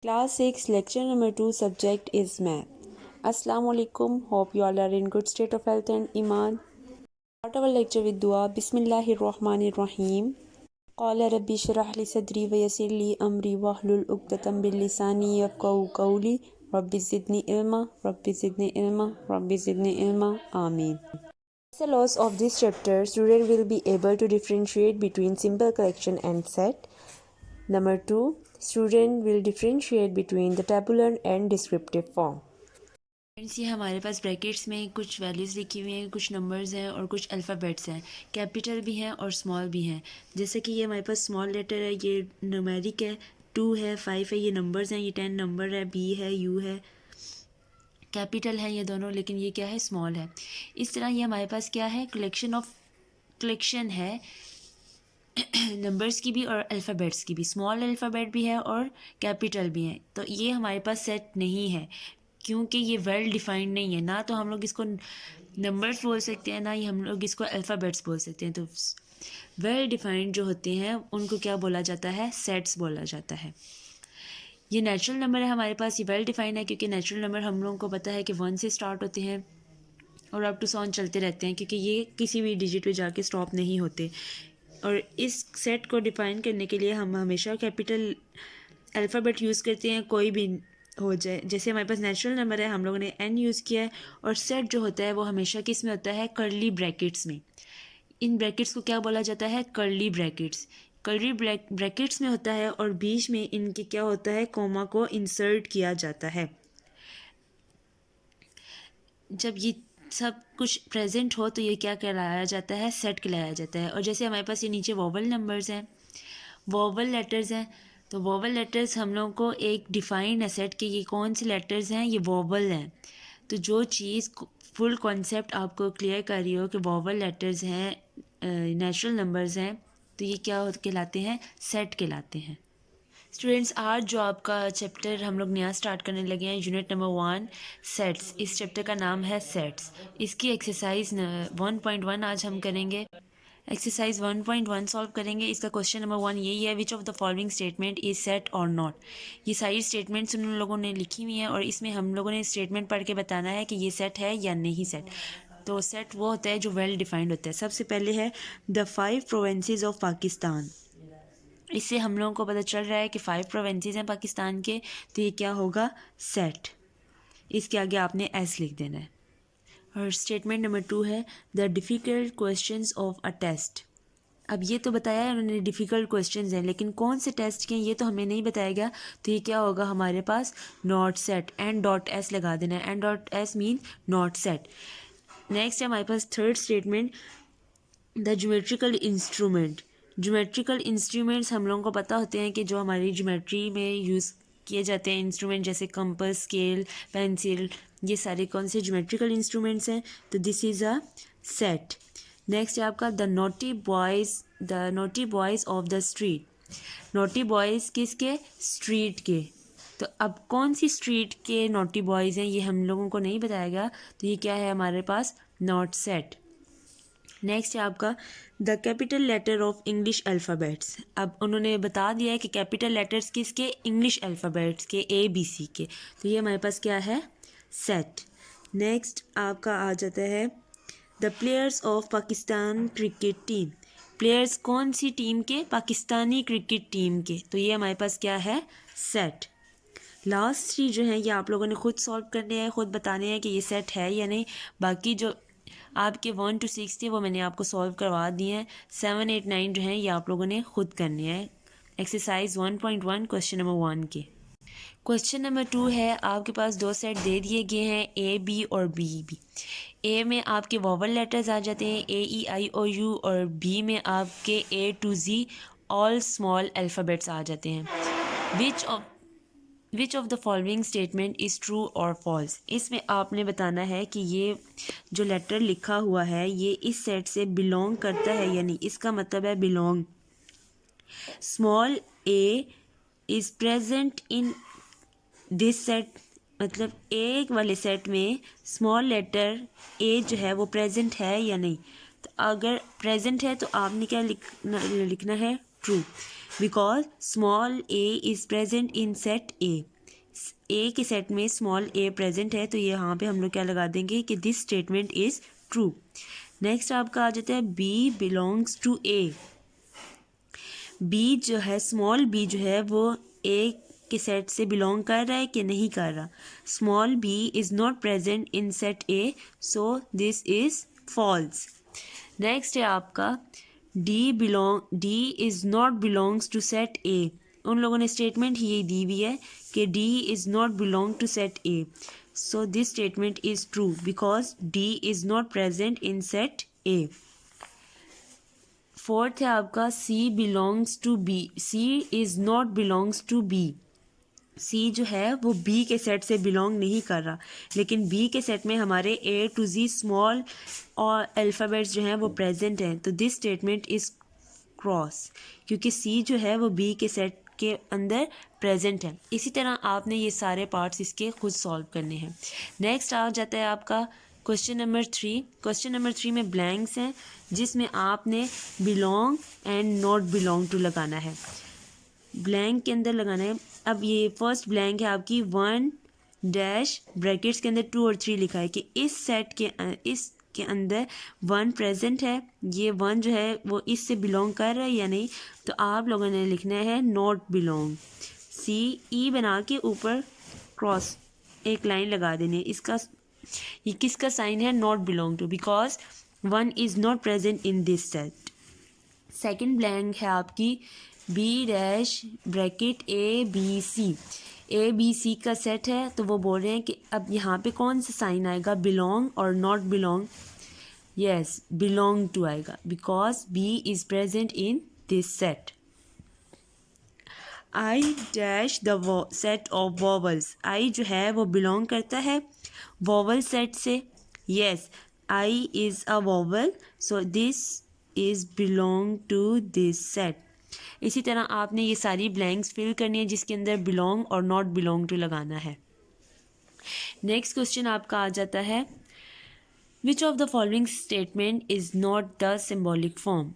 Class 6, lecture number 2, subject is math. Assalamu alaikum. Hope you all are in good state of health and iman. Start our lecture with dua. Bismillahir Rahmanir Rahim. Qala rabbi shrah li sadri wa yassir li amri wahlul 'uqdatam min lisani yafqahu qawli. Rabbi zidni ilma, Rabbi zidni ilma, Rabbi zidni ilma. Ameen. As the loss of this chapter, student will be able to differentiate between simple collection and set. Number 2, student will differentiate between the tabular and descriptive form. Friends, ये हमारे पास brackets में कुछ values लिखी हुई हैं, कुछ numbers हैं और कुछ अल्फ़ाबेट्स हैं। कैपिटल भी हैं और स्मॉल भी हैं। जैसे कि ये हमारे पास स्मॉल लेटर है, ये न्यूमेरिक है, 2 है, 5 है, ये नंबर्स हैं, ये 10 नंबर है, बी है, यू है, कैपिटल है ये दोनों, लेकिन ये क्या है, स्मॉल है। इस तरह ये हमारे पास क्या है, कलेक्शन है नंबर्स की भी और अल्फ़ाबेट्स की भी। स्मॉल अल्फ़ाबेट भी है और कैपिटल भी है। तो ये हमारे पास सेट नहीं है क्योंकि ये वेल डिफाइंड नहीं है। ना तो हम लोग इसको नंबर्स बोल सकते हैं, ना ही हम लोग इसको अल्फ़ाबेट्स बोल सकते हैं। तो वेल डिफाइंड जो होते हैं उनको क्या बोला जाता है, सेट्स बोला जाता है। ये नेचुरल नंबर है हमारे पास, ये वेल डिफाइंड है क्योंकि नेचुरल नंबर हम लोगों को पता है कि 1 से स्टार्ट होते हैं और अप टू 100 चलते रहते हैं, क्योंकि ये किसी भी डिजिट पे जाके स्टॉप नहीं होते। और इस सेट को डिफ़ाइन करने के लिए हम हमेशा कैपिटल अल्फ़ाबेट यूज़ करते हैं, कोई भी हो जाए। जैसे हमारे पास नेचुरल नंबर है, हम लोगों ने एन यूज़ किया है। और सेट जो होता है वो हमेशा किस में होता है, कर्ली ब्रैकेट्स में। इन ब्रैकेट्स को क्या बोला जाता है, कर्ली ब्रैकेट्स। कर्ली ब्रैकेट्स में होता है और बीच में इनके क्या होता है, कोमा को इंसर्ट किया जाता है। जब ये सब कुछ प्रेजेंट हो तो ये क्या कहलाया जाता है, सेट कहलाया जाता है। और जैसे हमारे पास ये नीचे वोवल नंबर्स हैं, वोवल लेटर्स हैं, तो वोवल लेटर्स हम लोगों को एक डिफ़ाइन है सेट कि ये कौन से लेटर्स हैं, ये वोवल हैं। तो जो चीज़ फुल कॉन्सेप्ट आपको क्लियर कर रही हो कि वोवल लेटर्स हैं, नेचुरल नंबर्स हैं, तो ये क्या कहलाते हैं, सेट कहलाते हैं। स्टूडेंट्स, आज जो आपका चैप्टर हम लोग नया स्टार्ट करने लगे हैं, यूनिट नंबर 1 सेट्स। इस चैप्टर का नाम है सेट्स। इसकी एक्सरसाइज 1.1 आज हम करेंगे। एक्सरसाइज 1.1 सॉल्व करेंगे। इसका क्वेश्चन नंबर 1 यही है, विच of the following statement is set और नॉट। ये सारी स्टेटमेंट्स उन लोगों ने लिखी हुई हैं और इसमें हम लोगों ने स्टेटमेंट पढ़ के बताना है कि ये सेट है या नहीं सेट। तो सेट वो होता है जो वेल डिफाइंड होता है। सबसे पहले है द 5 प्रोविंसेस ऑफ पाकिस्तान। इससे हम लोगों को पता चल रहा है कि 5 प्रोविंसेस हैं पाकिस्तान के, तो ये क्या होगा, सेट। इसके आगे आपने एस लिख देना है। और स्टेटमेंट नंबर 2 है the difficult questions of a test. अब ये तो बताया है उन्होंने डिफ़िकल्ट क्वेश्चंस हैं, लेकिन कौन से टेस्ट के ये तो हमें नहीं बताया गया। तो ये क्या होगा हमारे पास, not set. N dot S लगा देना है, N dot S mean not set. Next है हमारे पास third statement, the geometrical instrument. Geometrical instruments हम लोगों को पता होते हैं कि जो हमारी ज्योमेट्री में यूज़ किए जाते हैं इंस्ट्रूमेंट, जैसे कंपास, स्केल, पेंसिल, ये सारे कौन से ज्योमेट्रिकल इंस्ट्रूमेंट्स हैं। तो this is a set. Next है आपका the naughty boys of the street. Naughty boys किसके, स्ट्रीट के। तो अब कौन सी स्ट्रीट के नोटी बॉयज़ हैं ये हम लोगों को नहीं बताया गया, तो ये क्या है हमारे पास, नॉट सेट। नेक्स्ट है आपका the capital letter of English alphabets. अब उन्होंने बता दिया है कि कैपिटल लेटर्स किसके, इंग्लिश अल्फ़ाबेट्स के, ABC के। तो ये हमारे पास क्या है, सेट। नेक्स्ट आपका आ जाता है the players of Pakistan cricket team. Players कौन सी टीम के, पाकिस्तानी क्रिकेट टीम के। तो ये हमारे पास क्या है, सेट। लास्ट 3 जो हैं ये आप लोगों ने खुद सॉल्व करने हैं, खुद बताने हैं कि ये सेट है या नहीं। बाकी जो आपके 1 to 6 थे वो मैंने आपको सॉल्व करवा दिए हैं। 7, 8, 9 जो हैं ये आप लोगों ने खुद करने हैं। एक्सरसाइज 1.1 क्वेश्चन नंबर 1 के। क्वेश्चन नंबर 2 है, आपके पास 2 सेट दे दिए गए हैं, A, B और B। ए में आपके वोवल लेटर्स आ जाते हैं, A, E, I, O, U, और बी में आपके A to Z all small alphabets आ जाते हैं। Which of the following statement is true और फॉल्स। इसमें आपने बताना है कि ये जो लेटर लिखा हुआ है ये इस सेट से बिलोंग करता है या नहीं। इसका मतलब है belong. Small a is present in this set, मतलब एक वाले सेट में स्मॉल लेटर a जो है वो प्रेजेंट है या नहीं। तो अगर प्रेजेंट है तो आपने क्या लिखना है, true, because small a is present in set a। ए के सेट में स्मॉल ए प्रेजेंट है, तो यहाँ पे हम लोग क्या लगा देंगे कि this statement is true. Next आपका आ जाता है B belongs to A. B जो है, स्मॉल बी जो है वो ए के सेट से बिलोंग कर रहा है कि नहीं कर रहा। Small B is not present in set A, so this is false. Next है आपका D is not belongs to set A. उन लोगों ने स्टेटमेंट ही दी हुई है कि D is not belong to set A, so this statement is true because D is not present in set A. Fourth है आपका C belongs to B. C is not belongs to B. C जो है वो B के set से belong नहीं कर रहा, लेकिन बी के सेट में हमारे ए टू जी स्मॉल और अल्फ़ाबेट्स जो हैं वो प्रेजेंट हैं, तो दिस स्टेटमेंट इज़ क्रॉस, क्योंकि सी जो है वो बी के सेट के अंदर प्रेजेंट है। इसी तरह आपने ये सारे पार्ट्स इसके खुद सॉल्व करने हैं। नेक्स्ट आ जाता है आपका क्वेश्चन नंबर 3। क्वेश्चन नंबर 3 में ब्लैंक्स हैं जिसमें आपने belong and not belong to लगाना है। ब्लैंक के अंदर लगाना है। अब ये फर्स्ट ब्लैंक है आपकी 1 डैश ब्रैकेट्स के अंदर 2 और 3 लिखा है कि इस सेट के अंदर 1 प्रेजेंट है। ये 1 जो है वो इससे बिलोंग कर रहा है या नहीं, तो आप लोगों ने लिखना है नॉट बिलोंग। सी ई बना के ऊपर क्रॉस एक लाइन लगा देनी है। इसका ये किसका साइन है? Not belong to, because 1 is not present in this set. Second blank है आपकी B dash bracket A B C. A B C का सेट है, तो वो बोल रहे हैं कि अब यहाँ पे कौन सा साइन आएगा, बिलोंग और not belong? Yes, belong to आएगा, because B is present in this set. I dash the set of vowels. I जो है वो बिलोंग करता है वॉवल सेट से। Yes, I is a vowel, so this is belong to this set. इसी तरह आपने ये सारी ब्लैंक्स फिल करनी है जिसके अंदर बिलोंग और नॉट बिलोंग टू लगाना है। नेक्स्ट क्वेश्चन आपका आ जाता है विच of the following statement is not the symbolic form.